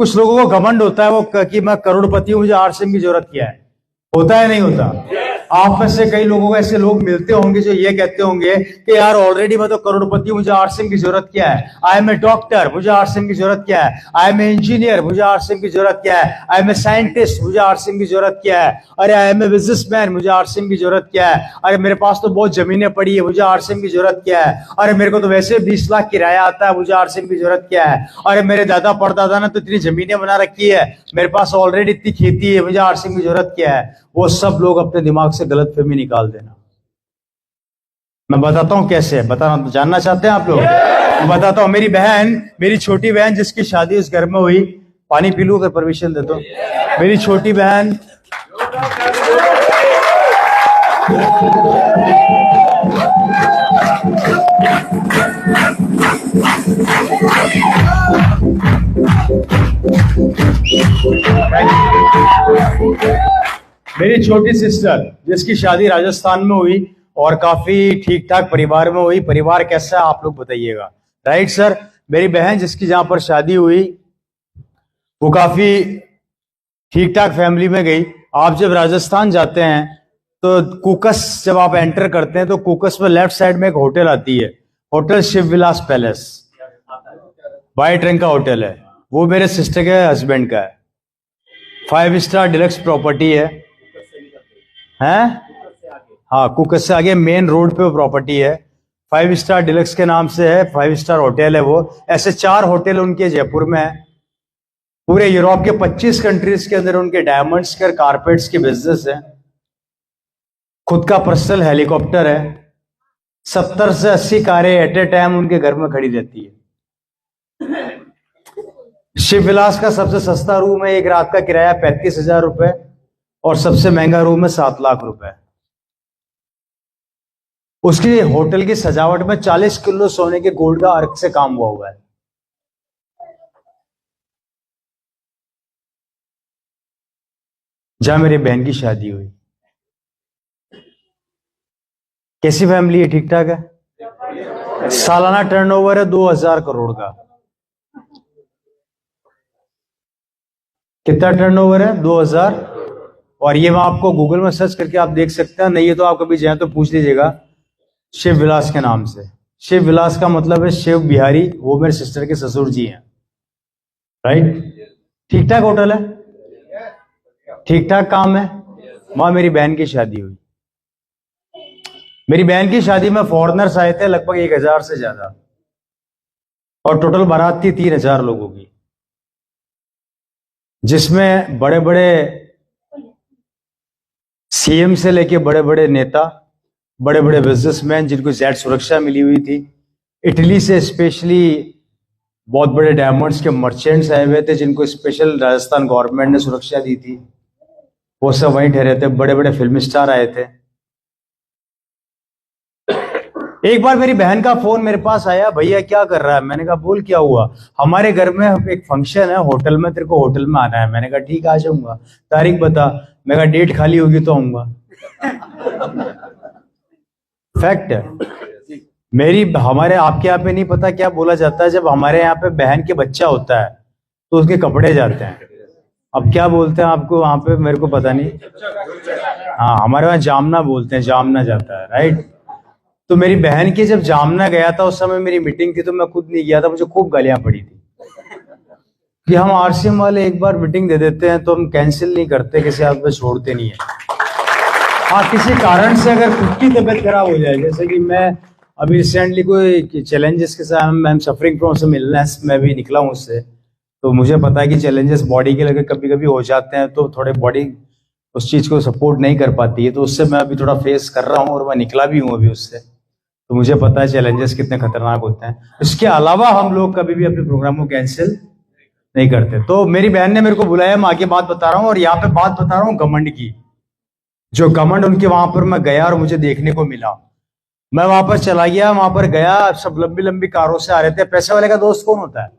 कुछ लोगों को घमंड होता है कि मैं करोड़पति हूं, मुझे आरसीएम की जरूरत क्या है। होता है नहीं होता? आप में से कई लोगों को ऐसे लोग मिलते होंगे जो ये कहते होंगे कि यार ऑलरेडी मैं तो करोड़पति हूं, मुझे आरसीएम की जरूरत क्या है। आई एम ए डॉक्टर, मुझे आरसीएम की जरूरत क्या है। आई एम ए इंजीनियर, मुझे आरसीएम की जरूरत क्या है। आई एम ए साइंटिस्ट, मुझे आरसीएम की जरूरत क्या है। अरे आई एम ए बिजनेसमैन, मुझे आरसीएम की जरूरत क्या है। अरे मेरे पास तो बहुत जमीनें पड़ी है, मुझे आरसीएम की जरूरत क्या है। अरे मेरे को तो वैसे 20 लाख किराया आता है, मुझे आरसीएम की जरूरत क्या है। अरे मेरे दादा परदादा ने तो इतनी जमीनें बना रखी है, मेरे पास ऑलरेडी इतनी खेती है, मुझे आरसीएम की जरूरत क्या है। वो सब लोग अपने दिमाग से गलतफहमी निकाल देना। मैं बताता हूं कैसे, बताना जानना चाहते हैं आप लोग? मैं बताता हूं। मेरी बहन, मेरी छोटी बहन जिसकी शादी इस घर में हुई, पानी पी लूं अगर परमिशन दे तो। मेरी छोटी बहन मेरी छोटी सिस्टर जिसकी शादी राजस्थान में हुई और काफी ठीक ठाक परिवार में हुई। परिवार कैसा है आप लोग बताइएगा, राइट सर? मेरी बहन जिसकी जहां पर शादी हुई वो काफी ठीक ठाक फैमिली में गई। आप जब राजस्थान जाते हैं तो कुकस जब आप एंटर करते हैं तो कुकस में लेफ्ट साइड में एक होटल आती है, होटल शिव विलास पैलेस, वाइट रंग का होटल है। वो मेरे सिस्टर के हस्बैंड का है। 5 स्टार डिलक्स प्रॉपर्टी है। हाँ, कुकस से आगे मेन रोड पे वो प्रॉपर्टी है। 5 स्टार डिलक्स के नाम से है, 5 स्टार होटल है वो। ऐसे 4 होटल उनके जयपुर में है। पूरे यूरोप के 25 कंट्रीज के अंदर उनके डायमंड्स के कारपेट्स के बिजनेस है। खुद का पर्सनल हेलीकॉप्टर है। 70 से 80 कारें एट ए टाइम उनके घर में खड़ी रहती है। शिव विलास का सबसे सस्ता रूम है, एक रात का किराया 35,000 रुपए, और सबसे महंगा रूम है 7 लाख रुपए। उसकी होटल की सजावट में 40 किलो सोने के गोल्ड का अर्क से काम हुआ है। जहां मेरी बहन की शादी हुई। कैसी फैमिली है? ठीक ठाक है। सालाना टर्नओवर है 2000 करोड़ का। कितना टर्नओवर है? 2000। और ये मैं आपको गूगल में सर्च करके आप देख सकते हैं, नहीं है तो आप कभी जाए तो पूछ लीजिएगा शिव विलास के नाम से। शिव विलास का मतलब है शिव बिहारी, वो मेरे सिस्टर के ससुर जी हैं, राइट? ठीक ठाक होटल है, ठीक ठाक काम है। वहां मेरी बहन की शादी हुई। मेरी बहन की शादी में फॉरेनर्स आए थे लगभग 1000 से ज्यादा, और टोटल बारात थी 3000 लोगों की, जिसमें बड़े बड़े सीएम से लेके बड़े बड़े नेता, बड़े बड़े बिजनेसमैन जिनको जेड सुरक्षा मिली हुई थी। इटली से स्पेशली बहुत बड़े डायमंड्स के मर्चेंट्स आए हुए थे जिनको स्पेशल राजस्थान गवर्नमेंट ने सुरक्षा दी थी। वो सब वहीं ठहरे थे। बड़े बड़े फिल्म स्टार आए थे। एक बार मेरी बहन का फोन मेरे पास आया, भैया क्या कर रहा है? मैंने कहा बोल क्या हुआ? हमारे घर में एक फंक्शन है होटल में, तेरे को होटल में आना है। मैंने कहा ठीक आ जाऊंगा, तारीख बता। मैं कहा डेट खाली होगी तो आऊंगा। फैक्ट है। हमारे आपके यहाँ पे नहीं पता क्या बोला जाता है, जब हमारे यहाँ पे बहन के बच्चा होता है तो उसके कपड़े जाते हैं। अब क्या बोलते हैं आपको वहां पे, मेरे को पता नहीं। हाँ, हमारे वहां जामना बोलते हैं, जामना जाता है, राइट? तो मेरी बहन की जब जामना गया था, उस समय मेरी मीटिंग थी तो मैं खुद नहीं गया था। मुझे खूब गालियां पड़ी थी कि हम आरसीएम वाले एक बार मीटिंग दे देते हैं तो हम कैंसिल नहीं करते, किसी हाथ पे छोड़ते नहीं है। हाँ, किसी कारण से अगर खुद की तबीयत खराब हो जाए, जैसे कि मैं अभी रिसेंटली कोई चैलेंजेस के साथ मैं सफरिंग फ्रॉम सम इलनेस, मैं भी निकला हूँ उससे, तो मुझे पता है कि चैलेंजेस बॉडी के लगे कभी कभी हो जाते हैं, तो थोड़े बॉडी उस चीज को सपोर्ट नहीं कर पाती है। तो उससे मैं अभी थोड़ा फेस कर रहा हूँ और मैं निकला भी हूँ अभी उससे, तो मुझे पता है चैलेंजेस कितने खतरनाक होते हैं। इसके अलावा हम लोग कभी भी अपने प्रोग्राम को कैंसिल नहीं करते। तो मेरी बहन ने मेरे को बुलाया, मैं आगे बात बता रहा हूँ, और यहाँ पे बात बता रहा हूँ घमंड की। जो घमंड उनके वहां पर मैं गया और मुझे देखने को मिला। मैं वहां पर चला गया, वहां पर गया, सब लंबी लंबी कारों से आ रहे थे। पैसे वाले का दोस्त कौन होता है?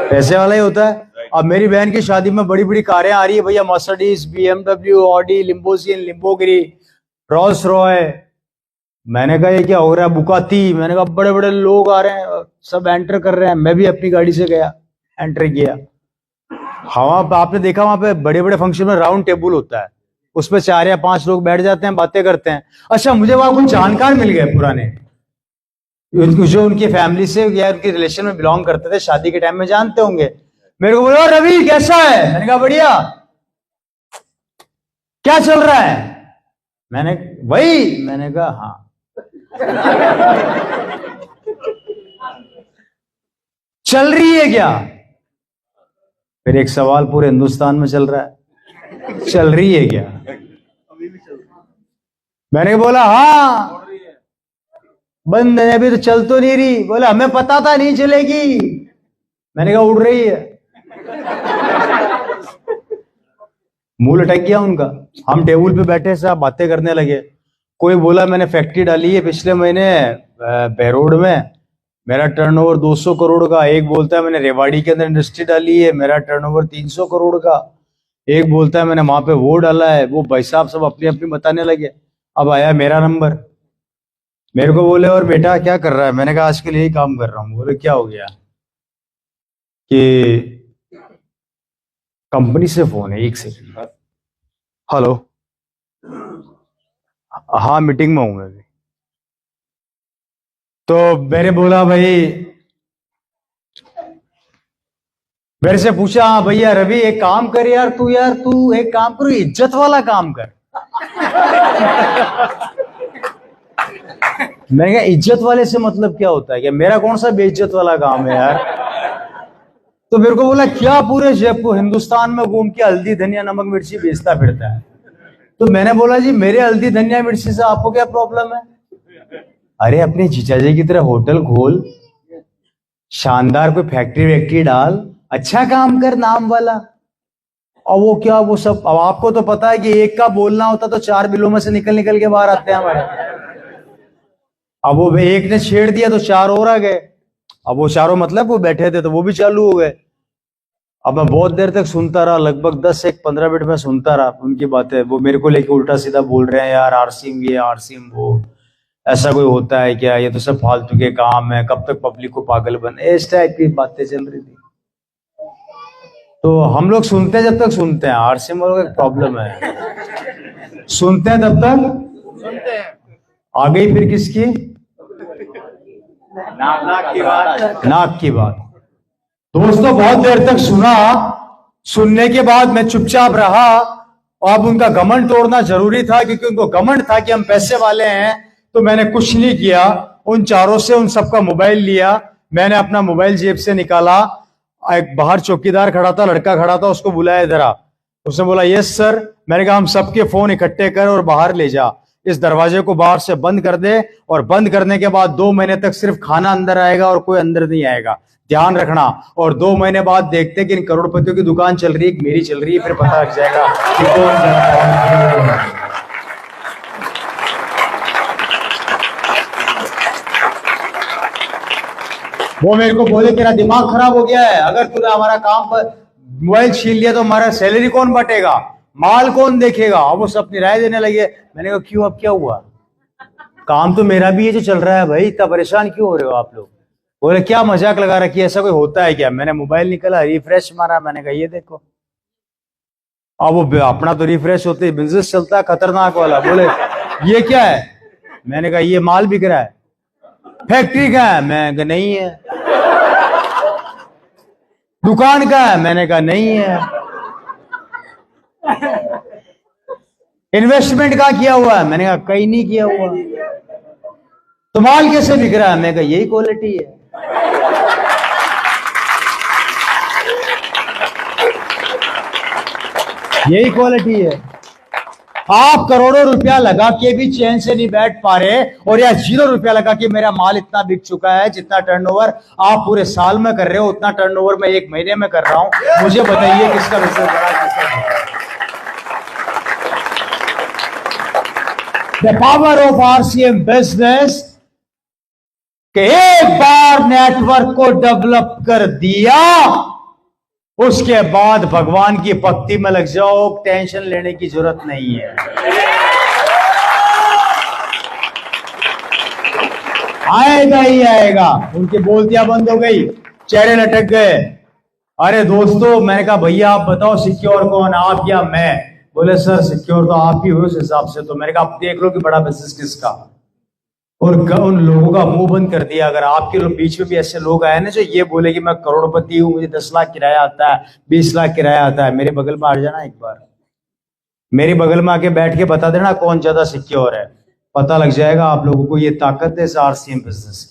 पैसे वाला ही होता है। अब मेरी बहन की शादी में बड़ी बड़ी कारें आ रही है भैया, Mercedes, BMW, Audi, limousine, Lamborghini, Rolls Royce. मैंने कहा ये क्या हो रहा है? बुकाती। मैंने कहा बड़े बड़े लोग आ रहे हैं, सब एंटर कर रहे हैं। मैं भी अपनी गाड़ी से गया, एंटर किया। हाँ, आपने देखा वहां पे बड़े बड़े फंक्शन में राउंड टेबल होता है, उस पर 4 या 5 लोग बैठ जाते हैं, बातें करते हैं। अच्छा, मुझे वहां कुछ जानकार मिल गए पुराने, जो उनकी फैमिली से या उनके रिलेशन में बिलोंग करते थे, शादी के टाइम में जानते होंगे। मेरे को बोला, रवि कैसा है? मैंने कहा बढ़िया। क्या चल रहा है? मैंने वही, मैंने कहा हाँ। चल रही है क्या? फिर एक सवाल पूरे हिंदुस्तान में चल रहा है, चल रही है क्या? मैंने बोला हाँ, बंद है अभी तो, चल तो नहीं रही। बोला हमें पता था नहीं चलेगी। मैंने कहा उड़ रही है। मुंह लटक गया उनका। हम टेबल पे बैठे साहब, बातें करने लगे। कोई बोला मैंने फैक्ट्री डाली है पिछले महीने बहरोड में, मेरा टर्नओवर 200 करोड़ का। एक बोलता है मैंने रेवाड़ी के अंदर इंडस्ट्री डाली है, मेरा टर्नओवर 300 करोड़ का। एक बोलता है मैंने वहां पे वो डाला है। वो भाई साहब सब अपनी अपनी बताने लगे। अब आया मेरा नंबर। मेरे को बोले और बेटा क्या कर रहा है? मैंने कहा आजकल यही काम कर रहा हूँ। बोले क्या हो गया? कि कंपनी से फोन है, एक सेकंड। हेलो, हाँ मीटिंग में हूं मैं भी। तो मैंने बोला भाई, मेरे से पूछा हाँ भैया रवि एक काम कर यार, तू एक काम करो, इज्जत वाला काम कर। मैंने कहा इज्जत वाले से मतलब क्या होता है? क्या मेरा कौन सा बेइज्जत वाला काम है यार? तो मेरे को बोला क्या पूरे जयपुर हिंदुस्तान में घूम के हल्दी धनिया नमक मिर्ची बेचता फिरता है? तो मैंने बोला जी मेरे हल्दी धनिया मिर्ची से आपको क्या प्रॉब्लम है? अरे अपने जीजा जी की तरह होटल खोल, शानदार कोई फैक्ट्री वैक्ट्री डाल, अच्छा काम कर नाम वाला। और वो क्या, वो सब, अब आपको तो पता है कि एक का बोलना होता तो 4 बिलों में से निकल निकल के बाहर आते हैं हमारे। अब वो एक ने छेड़ दिया तो 4 और आ गए। अब वो चारों मतलब वो बैठे थे तो वो भी चालू हो गए। अब मैं बहुत देर तक सुनता रहा, लगभग 10 से 15 मिनट में सुनता रहा उनकी बातें। वो मेरे को लेके उल्टा सीधा बोल रहे हैं, यार आरसीएम ये आरसीएम वो, ऐसा कोई होता है क्या? ये तो सब फालतू के काम है, कब तक पब्लिक को पागल बन, इस टाइप की बातें चल रही थी। तो हम लोग सुनते हैं, जब तक सुनते हैं। आरसीएम वालों का एक प्रॉब्लम है, सुनते हैं तब तक। आ गई फिर किसकी? नाक की बात। दोस्तों बहुत देर तक सुना, सुनने के बाद मैं चुपचाप रहा। और अब उनका घमंड तोड़ना जरूरी था, क्योंकि उनको घमंड था कि हम पैसे वाले हैं। तो मैंने कुछ नहीं किया, उन चारों से उन सबका मोबाइल लिया। मैंने अपना मोबाइल जेब से निकाला। एक बाहर चौकीदार खड़ा था, लड़का खड़ा था, उसको बुलाया जरा। उसने बोला यस सर। मैंने कहा हम सबके फोन इकट्ठे कर और बाहर ले जा, इस दरवाजे को बाहर से बंद कर दे, और बंद करने के बाद 2 महीने तक सिर्फ खाना अंदर आएगा और कोई अंदर नहीं आएगा, ध्यान रखना। और 2 महीने बाद देखते कि इन करोड़पतियों की दुकान चल रही है कि मेरी चल रही है, फिर पता लग जाएगा कि कौन। वो मेरे को बोले तेरा दिमाग खराब हो गया है, अगर तूने हमारा काम पर मोबाइल छीन लिया तो हमारा सैलरी कौन बटेगा, माल कौन देखेगा? अब वो सब अपनी राय देने लगे। मैंने कहा क्यों, अब क्या हुआ? काम तो मेरा भी है जो चल रहा है भाई, इतना परेशान क्यों हो रहे हो आप लोग? बोले क्या मजाक लगा रखी है, ऐसा कोई होता है क्या? मैंने मोबाइल निकाला, रिफ्रेश मारा, मैंने कहा ये देखो। अब वो अपना तो रिफ्रेश होते ही बिजनेस चलता है खतरनाक वाला। बोले ये क्या है? मैंने कहा ये माल बिक रहा है। फैक्ट्री का है? मैं कहा नहीं है। दुकान का है? मैंने कहा नहीं है। इन्वेस्टमेंट कहाँ किया हुआ है? मैंने कहा कहीं नहीं किया हुआ। तो माल कैसे बिक रहा है? मैंने कहा यही क्वालिटी है। यही क्वालिटी है। आप करोड़ों रुपया लगा के भी चैन से नहीं बैठ पा रहे, और या 0 रुपया लगा के मेरा माल इतना बिक चुका है, जितना टर्नओवर आप पूरे साल में कर रहे हो उतना टर्नओवर मैं 1 महीने में कर रहा हूं। मुझे बताइए किसका बिजनेस बड़ा, किसका छोटा? The power of RCM business कि एक बार नेटवर्क को डेवलप कर दिया, उसके बाद भगवान की भक्ति में लग जाओ, टेंशन लेने की जरूरत नहीं है। आएगा ही आएगा। उनकी बोलतियां बंद हो गई, चेहरे लटक गए। अरे दोस्तों, मैंने कहा भैया आप बताओ सिक्योर कौन, आप या मैं? बोले सर सिक्योर तो आप ही हो उस हिसाब से। तो मैंने कहा आप देख लो कि बड़ा बिजनेस किसका। और उन लोगों का मुंह बंद कर दिया। अगर आपके लोग बीच में भी ऐसे लोग आए ना जो ये बोले कि मैं करोड़पति हूं, मुझे 10 लाख किराया आता है, 20 लाख किराया आता है, मेरे बगल में आ जाना एक बार। मेरे बगल में आके बैठ के बता देना कौन ज्यादा सिक्योर है। पता लग जाएगा आप लोगों को ये ताकत है इस आरसीएम बिजनेस की।